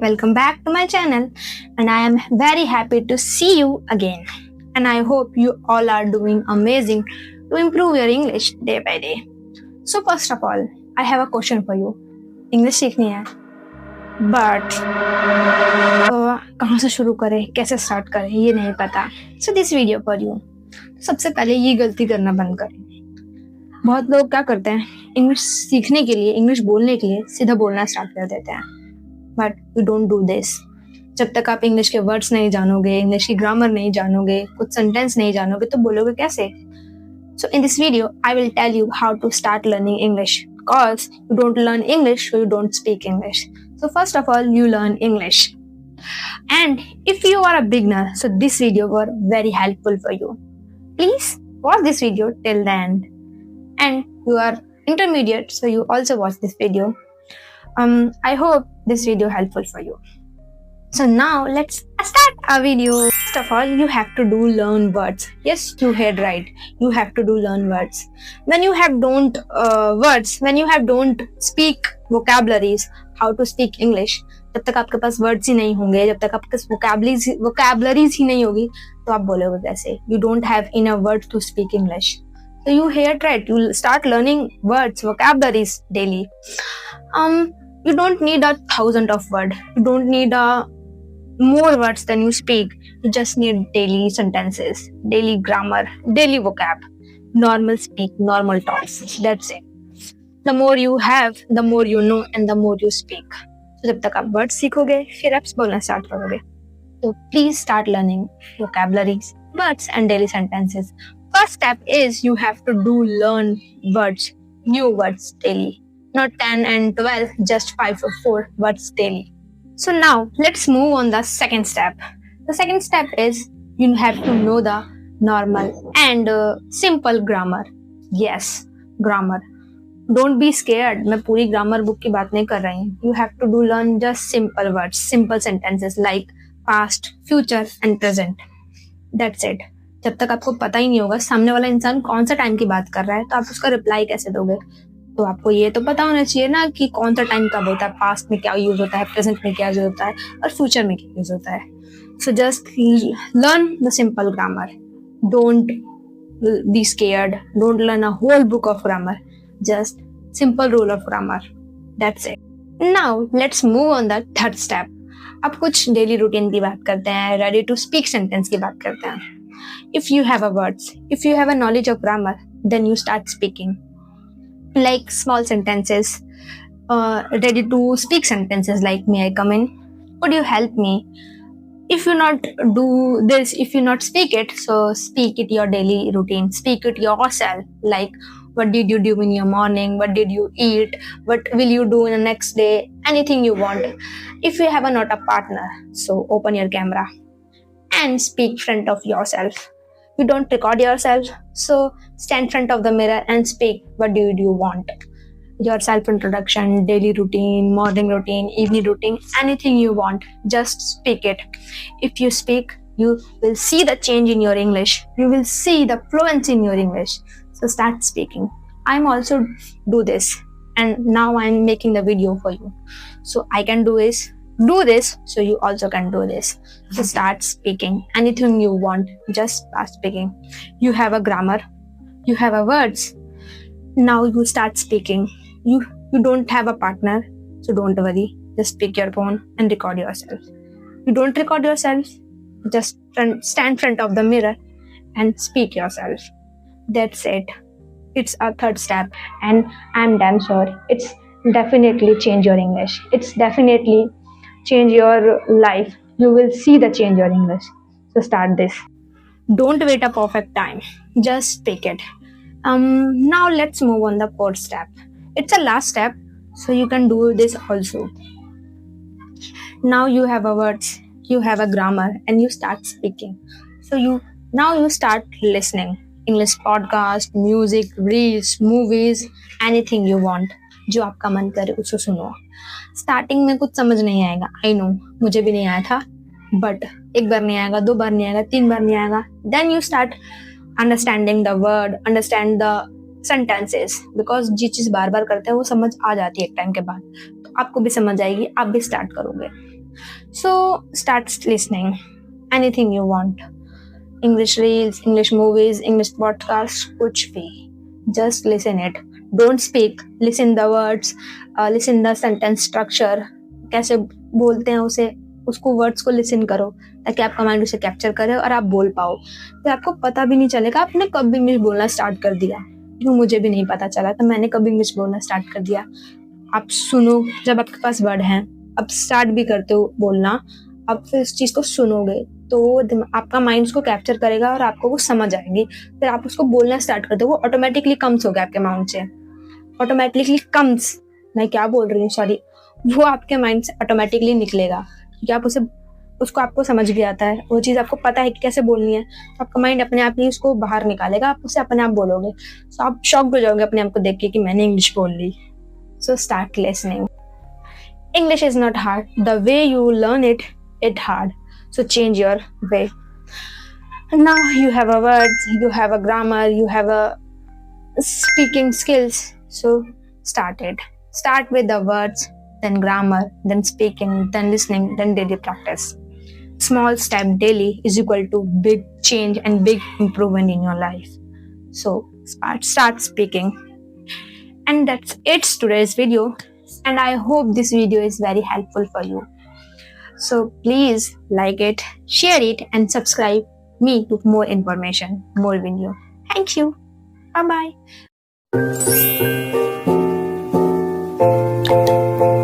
Welcome back to my channel, and I am very happy to see you again. And I hope you all are doing amazing to improve your English day by day. So first of all, I have a question for you. English सीखनी है, but कहाँ से शुरू करें, कैसे start करें, ये नहीं पता. So this video for you. सबसे पहले ये गलती करना बंद करें. बहुत लोग क्या करते हैं, इंग्लिश सीखने के लिए, इंग्लिश बोलने के लिए सीधा बोलना स्टार्ट कर देते हैं. But you don't do this. जब तक आप इंग्लिश के वर्ड्स नहीं जानोगे, इंग्लिश की ग्रामर नहीं जानोगे, कुछ सेंटेंस नहीं जानोगे, तो बोलोगे कैसे? So in this video, I will tell you how to start learning English. Because you don't learn English, so you don't speak English. So first of all, you learn English. And if you are a beginner, so this video was very helpful for you. Please watch this video till the end. And you are intermediate, so you also watch this video. I hope this video helpful for you. So now let's start our video. First of all, you have to learn words. Yes, you heard right. You have to learn words. When you have don't speak vocabularies, how to speak English, जब तक आपके पास words ही नहीं होंगे, जब तक आपके पास vocabularies ही नहीं होगी, तो आप बोलोगे कैसे? You don't have enough words to speak English. So you heard right. You start learning words, vocabularies daily. You don't need 1,000 of words. You don't need more words than you speak. You just need daily sentences, daily grammar, daily vocab, normal speak, normal talks. That's it. The more you have, the more you know, and the more you speak. So जब तक आप words सीखोगे, फिर आप बोलना start करोगे. So please start learning vocabularies, words, and daily sentences. First step is you have to learn words, new words daily. Not 10 and 12, just 5 or 4 words daily. So now let's move on the second step. The second step is you have to know the normal and simple grammar. Yes, grammar. Don't be scared. मैं पूरी grammar book की बात नहीं कर रही हूँ. You have to learn just simple words, simple sentences like past, future and present. That's it. जब तक आपको पता ही नहीं होगा सामने वाला इंसान कौन सा टाइम की बात कर रहा है, तो आप उसका रिप्लाई कैसे दोगे? तो आपको ये तो पता होना चाहिए ना कि कौन सा टाइम कब होता है, पास्ट में क्या यूज होता है, प्रेजेंट में क्या यूज होता है और फ्यूचर में क्या यूज होता है. So just learn the simple grammar. Don't be scared. Don't learn a whole book of grammar. Just simple rule of grammar. That's it. Now let's move on the third step. अब कुछ daily routine की बात करते हैं, ready to speak sentence की बात करते हैं. If you have a words, if you have a knowledge of grammar, then you start speaking. Like small sentences, ready to speak sentences like may I come in? Could you help me? If you not do this, if you not speak it, so speak it your daily routine. Speak it yourself. Like what did you do in your morning? What did you eat? What will you do in the next day? Anything you want. If you have not a partner, so open your camera and speak front of yourself. You don't record yourself, so stand in front of the mirror and speak. What do you want? Your self-introduction, daily routine, morning routine, evening routine, anything you want. Just speak it. If you speak, you will see the change in your English. You will see the fluency in your English. So start speaking. I'm also do this, and now I'm making the video for you. So I can do this, so you also can do this. So start speaking anything you want. Just start speaking. You have a grammar, you have a words. Now you start speaking. You don't have a partner, so don't worry. Just pick your phone and record yourself. You don't record yourself, just stand in front of the mirror and speak yourself. That's it. It's a third step, and I'm damn sure it's definitely change your English. It's definitely change your life. You will see the change your English. So start this. Don't wait a perfect time. Just speak it. Now let's move on the fourth step. It's a last step, so you can do this also. Now you have a words, you have a grammar, and you start speaking. So you start listening. English podcast, music, reels, movies, anything you want. जो आपका मन करे उसको सुनो. Starting में कुछ समझ नहीं आएगा, आई नो, मुझे भी नहीं आया था, बट एक बार नहीं आएगा, 2 बार नहीं आएगा, 3 बार नहीं आएगा. Then you start understanding the word, understand the sentences, because जो चीज बार बार करते हैं वो समझ आ जाती है एक टाइम के बाद. तो आपको भी समझ आएगी, आप भी स्टार्ट करोगे. So start listening. Anything you want. English reels, English movies, English podcasts, कुछ भी. Just listen it. Don't speak. Listen the words. Listen the sentence structure. कैसे बोलते हैं उसे, उसको वर्ड्स को लिसन करो ताकि आपका माइंड उसे कैप्चर करे और आप बोल पाओ. फिर आपको पता भी नहीं चलेगा आपने कब इंग्लिश बोलना स्टार्ट कर दिया. क्यों मुझे भी नहीं पता चला, तो मैंने कब इंग्लिश बोलना स्टार्ट कर दिया. आप सुनो, जब आपके पास वर्ड हैं, अब स्टार्ट भी करते हो बोलना, आप फिर इस चीज़ को सुनोगे तो आपका माइंड उसको कैप्चर करेगा और आपको वो समझ आएगी. फिर आप उसको बोलना स्टार्ट करते हो, वो ऑटोमेटिकली कम्स हो गया आपके माउंड से. ऑटोमेटिकली कम्स, मैं क्या बोल रही हूँ, सॉरी, वो आपके माइंड से ऑटोमेटिकली निकलेगा क्योंकि आप उसको आपको समझ भी आता है, वो चीज़ आपको पता है कि कैसे बोलनी है, तो आपका माइंड अपने आप ही उसको बाहर निकालेगा, आप उसे अपने आप बोलोगे. तो आप शॉक हो जाओगे अपने आप को देख के कि मैंने इंग्लिश बोल ली. So start listening. English is not hard. The way you learn it, it's hard. So change your way. Now you have a words, you have a grammar, you have a speaking skills. So start it. Start with the words, then grammar, then speaking, then listening, then daily practice. Small step daily is equal to big change and big improvement in your life. So start speaking. And that's it today's video. And I hope this video is very helpful for you. So please like it, share it, and subscribe me to more information, more video. Thank you. Bye bye.